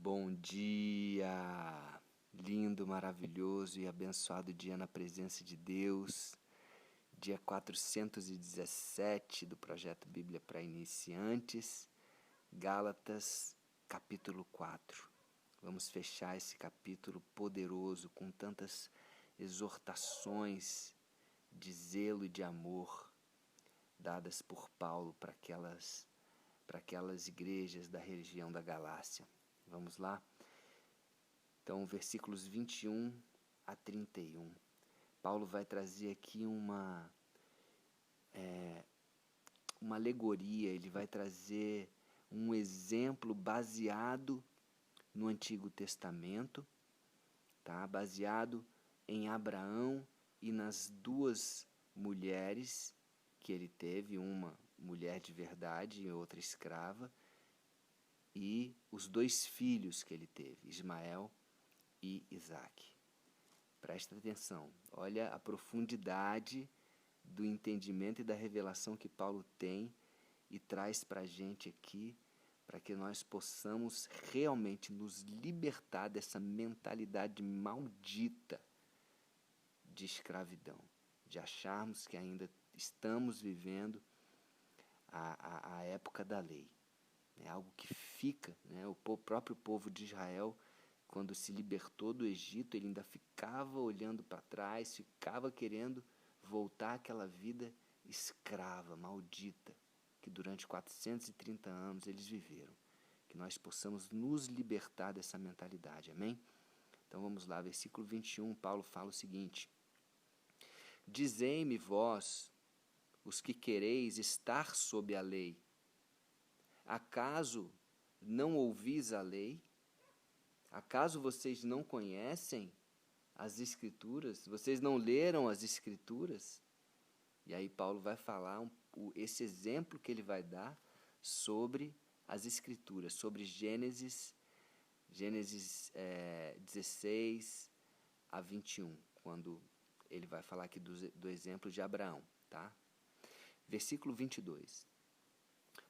Bom dia! Lindo, maravilhoso e abençoado dia na presença de Deus. Dia 417 do projeto Bíblia para Iniciantes, Gálatas, capítulo 4. Vamos fechar esse capítulo poderoso com tantas exortações de zelo e de amor dadas por Paulo para aquelas igrejas da região da Galácia. Vamos lá? Então, versículos 21 a 31. Paulo vai trazer aqui uma alegoria, ele vai trazer um exemplo baseado no Antigo Testamento, tá? Baseado em Abraão e nas duas mulheres que ele teve, uma mulher de verdade e outra escrava, e os dois filhos que ele teve, Ismael e Isaac. Presta atenção, olha a profundidade do entendimento e da revelação que Paulo tem e traz para a gente aqui, para que nós possamos realmente nos libertar dessa mentalidade maldita de escravidão, de acharmos que ainda estamos vivendo a época da lei. É algo que fica, né? O próprio povo de Israel, quando se libertou do Egito, ele ainda ficava olhando para trás, ficava querendo voltar àquela vida escrava, maldita, que durante 430 anos eles viveram. Que nós possamos nos libertar dessa mentalidade, amém? Então vamos lá, versículo 21, Paulo fala o seguinte: Dizei-me vós, os que quereis estar sob a lei, acaso não ouvis a lei? Acaso vocês não conhecem as Escrituras? Vocês não leram as Escrituras? E aí Paulo vai falar esse exemplo que ele vai dar sobre as Escrituras, sobre Gênesis 16 a 21, quando ele vai falar aqui do exemplo de Abraão, tá? Versículo 22.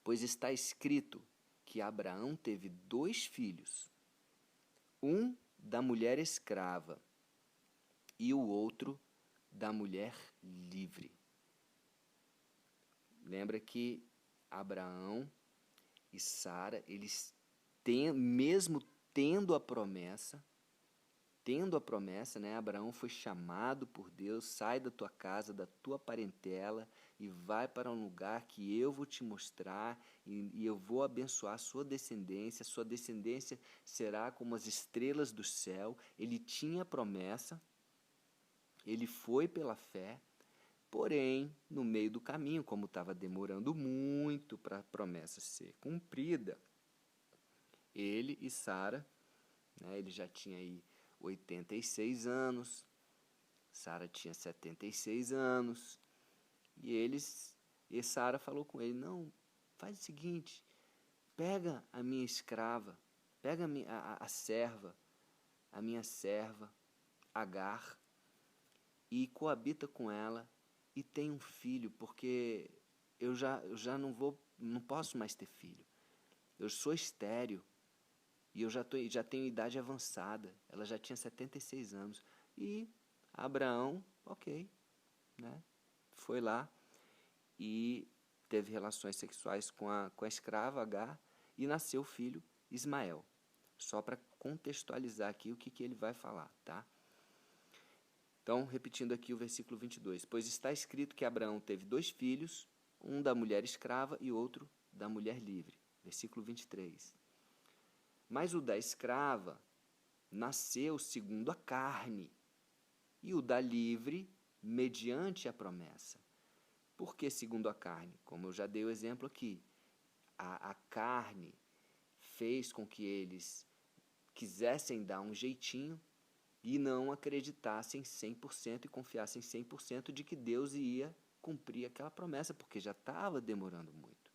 Pois está escrito que Abraão teve 2 filhos, um da mulher escrava e o outro da mulher livre. Lembra que Abraão e Sara, eles mesmo tendo a promessa, né? Abraão foi chamado por Deus, sai da tua casa, da tua parentela e vai para um lugar que eu vou te mostrar e eu vou abençoar a sua descendência será como as estrelas do céu. Ele tinha promessa, ele foi pela fé, porém, no meio do caminho, como estava demorando muito para a promessa ser cumprida, ele e Sara, né, ele já tinha aí 86 anos, Sara tinha 76 anos, e Sara falou com ele: não, faz o seguinte, pega a minha escrava, pega a serva, a minha serva, Agar, e coabita com ela e tem um filho, porque eu já não posso mais ter filho. Eu sou estéril e eu já tenho idade avançada. Ela já tinha 76 anos. E Abraão, ok, né? Foi lá e teve relações sexuais com a escrava Agar e nasceu o filho Ismael. Só para contextualizar aqui o que ele vai falar, tá? Então, repetindo aqui o versículo 22. Pois está escrito que Abraão teve 2 filhos, um da mulher escrava e outro da mulher livre. Versículo 23. Mas o da escrava nasceu segundo a carne, e o da livre, mediante a promessa. Por que segundo a carne? Como eu já dei o exemplo aqui, a carne fez com que eles quisessem dar um jeitinho e não acreditassem 100% e confiassem 100% de que Deus ia cumprir aquela promessa, porque já estava demorando muito.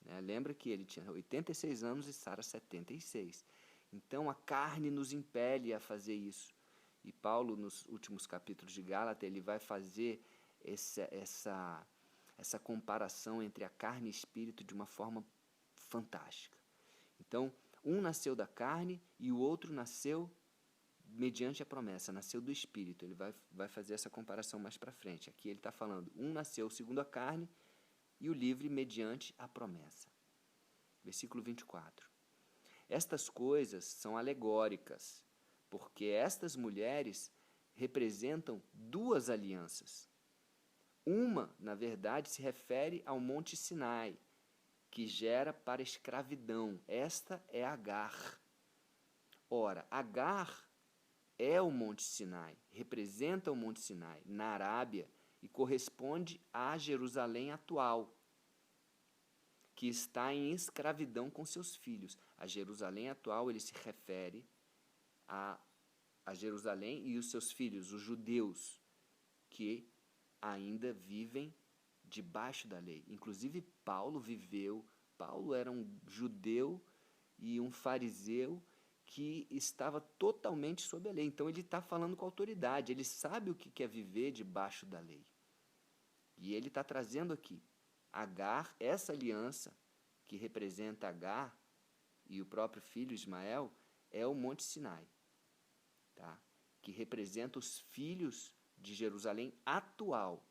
Né? Lembra que ele tinha 86 anos e Sara 76. Então a carne nos impele a fazer isso. E Paulo, nos últimos capítulos de Gálatas, ele vai fazer essa comparação entre a carne e espírito de uma forma fantástica. Então, Um nasceu da carne e o outro nasceu mediante a promessa, nasceu do Espírito. Ele vai fazer essa comparação mais para frente. Aqui ele está falando, um nasceu segundo a carne e o livre mediante a promessa. Versículo 24. Estas coisas são alegóricas, porque estas mulheres representam duas alianças. Uma, na verdade, se refere ao Monte Sinai, que gera para escravidão. Esta é Agar. Ora, Agar é o Monte Sinai, representa o Monte Sinai na Arábia e corresponde à Jerusalém atual, que está em escravidão com seus filhos. A Jerusalém atual, ele se refere a Jerusalém e os seus filhos, os judeus, que ainda vivem debaixo da lei. Inclusive, Paulo era um judeu e um fariseu que estava totalmente sob a lei. Então, ele está falando com autoridade, ele sabe o que é viver debaixo da lei. E ele está trazendo aqui Agar, essa aliança que representa Agar e o próprio filho Ismael, é o Monte Sinai, tá? Que representa os filhos de Jerusalém atual,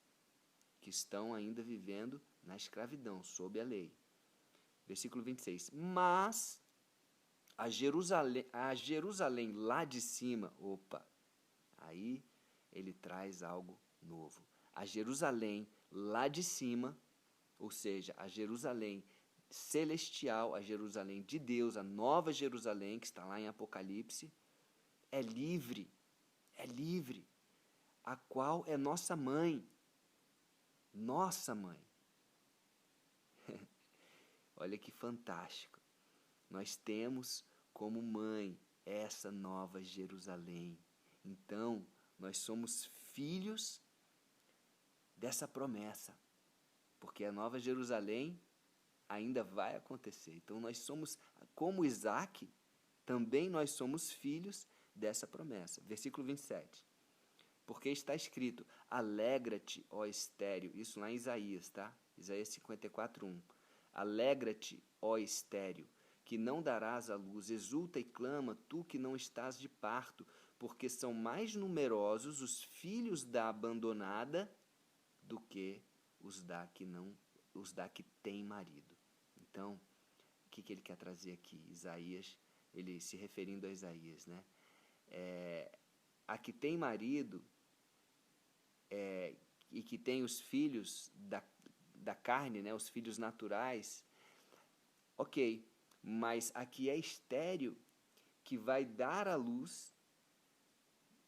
que estão ainda vivendo na escravidão, sob a lei. Versículo 26. Mas a Jerusalém lá de cima, aí ele traz algo novo. A Jerusalém lá de cima, ou seja, a Jerusalém celestial, a Jerusalém de Deus, a nova Jerusalém, que está lá em Apocalipse, é livre, a qual é nossa mãe. Nossa mãe. Olha que fantástico. Nós temos como mãe essa nova Jerusalém. Então, nós somos filhos dessa promessa, porque a nova Jerusalém ainda vai acontecer. Então, nós somos, como Isaac, também nós somos filhos dessa promessa. Versículo 27. Porque está escrito, alegra-te, ó estéril, isso lá em Isaías, tá? Isaías 54:1. Alegra-te, ó estéril, que não darás à luz, exulta e clama, tu que não estás de parto, porque são mais numerosos os filhos da abandonada do que os da que têm marido. Então, o que ele quer trazer aqui? Isaías, ele se referindo a Isaías, né? A que tem marido e que tem os filhos da carne, né, os filhos naturais, ok, mas a que é estéril, que vai dar à luz,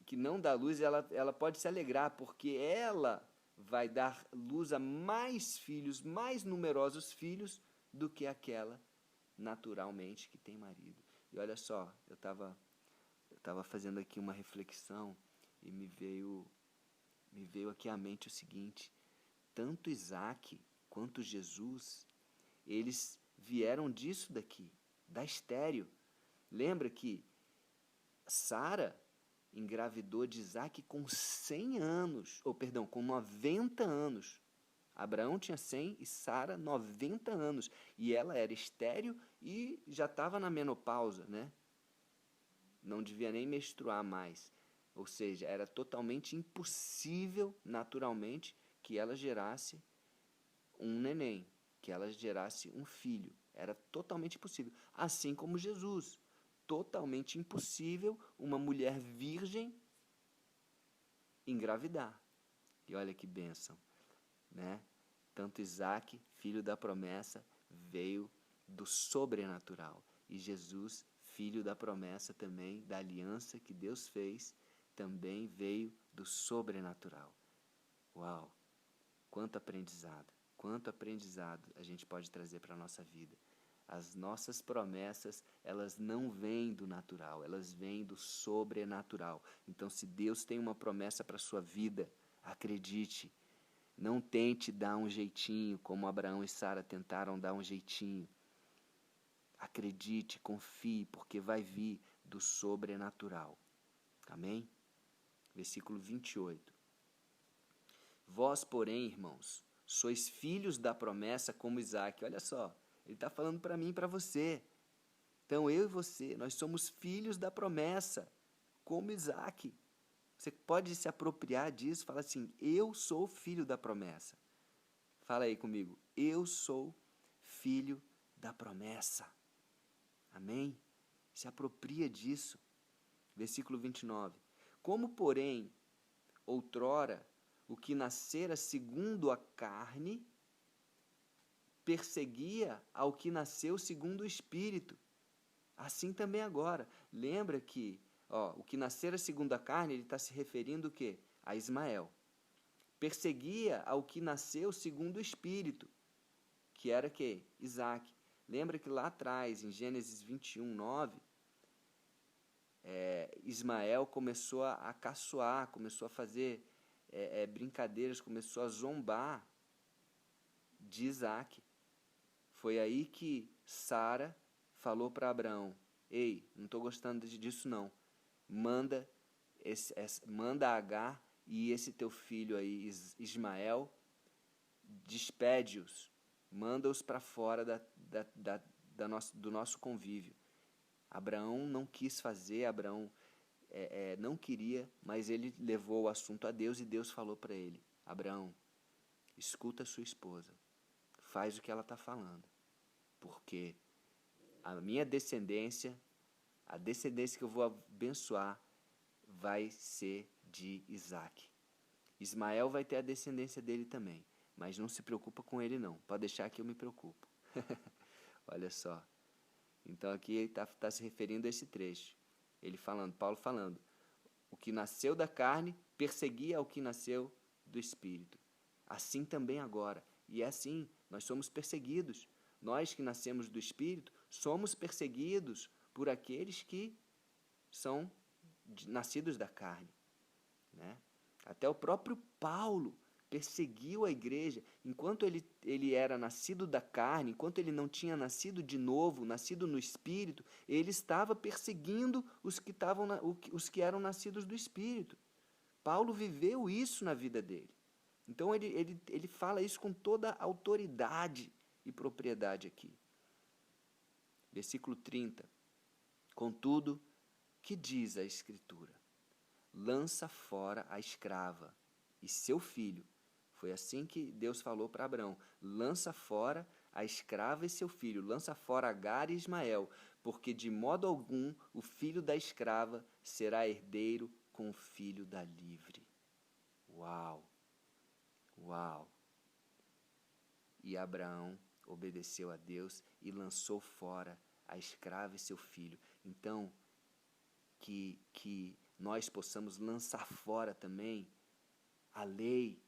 que não dá luz, ela pode se alegrar, porque ela vai dar luz a mais filhos, mais numerosos filhos, do que aquela naturalmente que tem marido. E olha só, eu estava fazendo aqui uma reflexão e me veio aqui à mente o seguinte: tanto Isaac quanto Jesus, eles vieram disso daqui, da estéril. Lembra que Sara engravidou de Isaac com 100 anos, com 90 anos. Abraão tinha 100 e Sara 90 anos. E ela era estéril e já estava na menopausa, né? Não devia nem menstruar mais. Ou seja, era totalmente impossível, naturalmente, que ela gerasse um neném, que ela gerasse um filho. Era totalmente impossível. Assim como Jesus. Totalmente impossível uma mulher virgem engravidar. E olha que bênção, né? Tanto Isaac, filho da promessa, veio do sobrenatural. E Jesus, filho da promessa também, da aliança que Deus fez, também veio do sobrenatural. Uau! Quanto aprendizado a gente pode trazer para a nossa vida. As nossas promessas, elas não vêm do natural, elas vêm do sobrenatural. Então, se Deus tem uma promessa para a sua vida, acredite. Não tente dar um jeitinho, como Abraão e Sara tentaram dar um jeitinho. Acredite, confie, porque vai vir do sobrenatural. Amém? Versículo 28. Vós, porém, irmãos, sois filhos da promessa como Isaac. Olha só, ele está falando para mim e para você. Então, eu e você, nós somos filhos da promessa, como Isaac. Você pode se apropriar disso, fala assim, eu sou filho da promessa. Fala aí comigo, eu sou filho da promessa. Amém? Se apropria disso. Versículo 29. Como, porém, outrora, o que nascera segundo a carne, perseguia ao que nasceu segundo o Espírito. Assim também agora. Lembra que o que nascera segundo a carne, ele está se referindo o quê? A Ismael. Perseguia ao que nasceu segundo o Espírito, que era quê? Isaac. Lembra que lá atrás, em Gênesis 21, 9, Ismael começou a caçoar, começou a fazer brincadeiras, começou a zombar de Isaac. Foi aí que Sara falou para Abraão, ei, não estou gostando disso não, manda Agar e esse teu filho aí, Ismael, despede-os, manda-os para fora do nosso convívio. Abraão não quis fazer, Abraão não queria, mas ele levou o assunto a Deus e Deus falou para ele, Abraão, escuta a sua esposa, faz o que ela está falando, porque a minha descendência, a descendência que eu vou abençoar, vai ser de Isaac. Ismael vai ter a descendência dele também, mas não se preocupa com ele não, pode deixar que eu me preocupo. Olha só. Então aqui ele está se referindo a esse trecho. Paulo falando, o que nasceu da carne perseguia ao que nasceu do Espírito. Assim também agora. E é assim, nós somos perseguidos. Nós que nascemos do Espírito, somos perseguidos por aqueles que são nascidos da carne. Né? Até o próprio Paulo perseguiu a igreja. Enquanto ele era nascido da carne, enquanto ele não tinha nascido de novo, nascido no Espírito, ele estava perseguindo os que eram nascidos do Espírito. Paulo viveu isso na vida dele. Então ele fala isso com toda a autoridade e propriedade aqui. Versículo 30. Contudo, que diz a Escritura? Lança fora a escrava e seu filho. Foi assim que Deus falou para Abraão. Lança fora a escrava e seu filho. Lança fora Agar e Ismael, porque de modo algum o filho da escrava será herdeiro com o filho da livre. Uau! Uau! E Abraão obedeceu a Deus e lançou fora a escrava e seu filho. Então, que nós possamos lançar fora também a lei.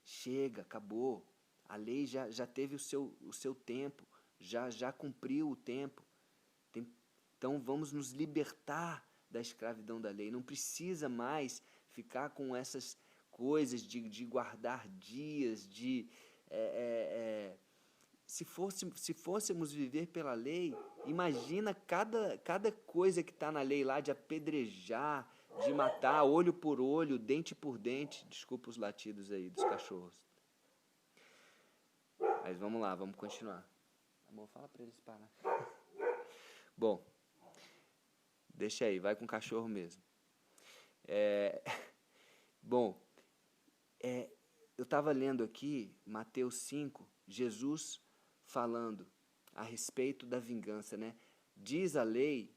Chega, acabou. A lei já teve o seu tempo, já cumpriu o tempo. Então vamos nos libertar da escravidão da lei. Não precisa mais ficar com essas coisas de guardar dias, se fôssemos viver pela lei, imagina cada coisa que está na lei lá, de apedrejar, de matar, olho por olho, dente por dente. Desculpa os latidos aí dos cachorros. Mas vamos lá, vamos continuar. Amor, fala para eles parar. Bom, deixa aí, vai com o cachorro mesmo. Eu estava lendo aqui, Mateus 5, Jesus falando a respeito da vingança, né? Diz a lei,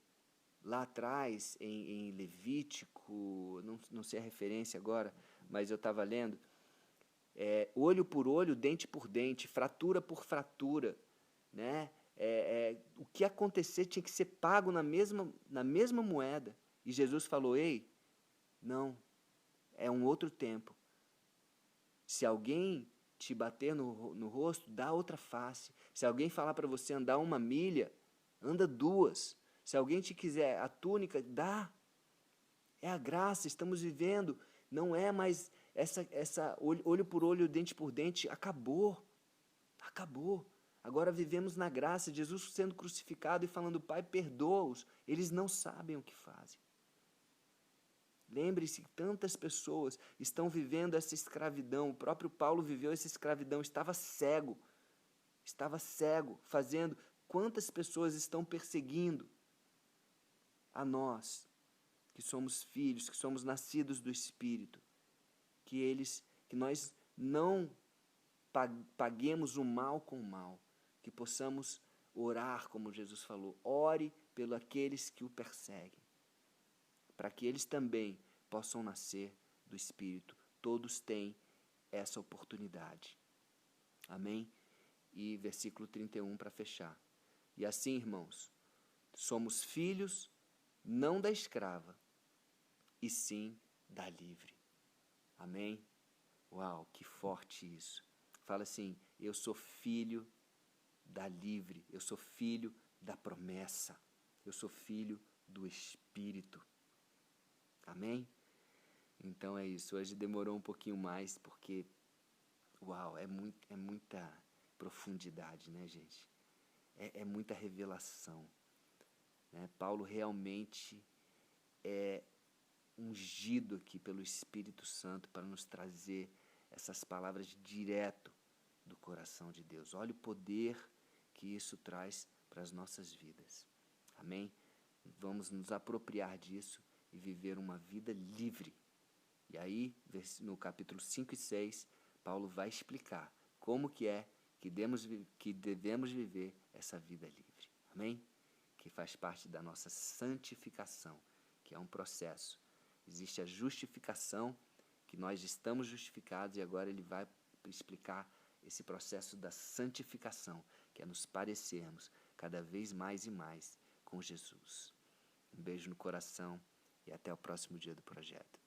lá atrás, em Levítico, não sei a referência agora, mas eu estava lendo, olho por olho, dente por dente, fratura por fratura, né? O que acontecer tinha que ser pago na mesma moeda. E Jesus falou, ei, não, é um outro tempo. Se alguém te bater no rosto, dá outra face. Se alguém falar para você andar 1 milha, anda 2. Se alguém te quiser a túnica, dá. É a graça, estamos vivendo. Não é mais essa olho por olho, dente por dente. Acabou. Acabou. Agora vivemos na graça. Jesus sendo crucificado e falando, Pai, perdoa-os. Eles não sabem o que fazem. Lembre-se que tantas pessoas estão vivendo essa escravidão. O próprio Paulo viveu essa escravidão, estava cego, fazendo quantas pessoas estão perseguindo a nós, que somos filhos, que somos nascidos do Espírito, que nós não paguemos o mal com o mal, que possamos orar, como Jesus falou, ore pelos aqueles que o perseguem, para que eles também possam nascer do Espírito. Todos têm essa oportunidade. Amém? E versículo 31 para fechar. E assim, irmãos, somos filhos não da escrava, e sim da livre. Amém? Uau, que forte isso. Fala assim, eu sou filho da livre, eu sou filho da promessa, eu sou filho do Espírito. Amém? Então é isso. Hoje demorou um pouquinho mais, porque, uau, é muita profundidade, né, gente? É muita revelação. Né? Paulo realmente é ungido aqui pelo Espírito Santo para nos trazer essas palavras direto do coração de Deus. Olha o poder que isso traz para as nossas vidas. Amém? Vamos nos apropriar disso e viver uma vida livre. E aí, no capítulo 5 e 6, Paulo vai explicar como que devemos viver essa vida livre. Amém? Que faz parte da nossa santificação, que é um processo. Existe a justificação, que nós estamos justificados, e agora ele vai explicar esse processo da santificação, que é nos parecermos cada vez mais e mais com Jesus. Um beijo no coração e até o próximo dia do projeto.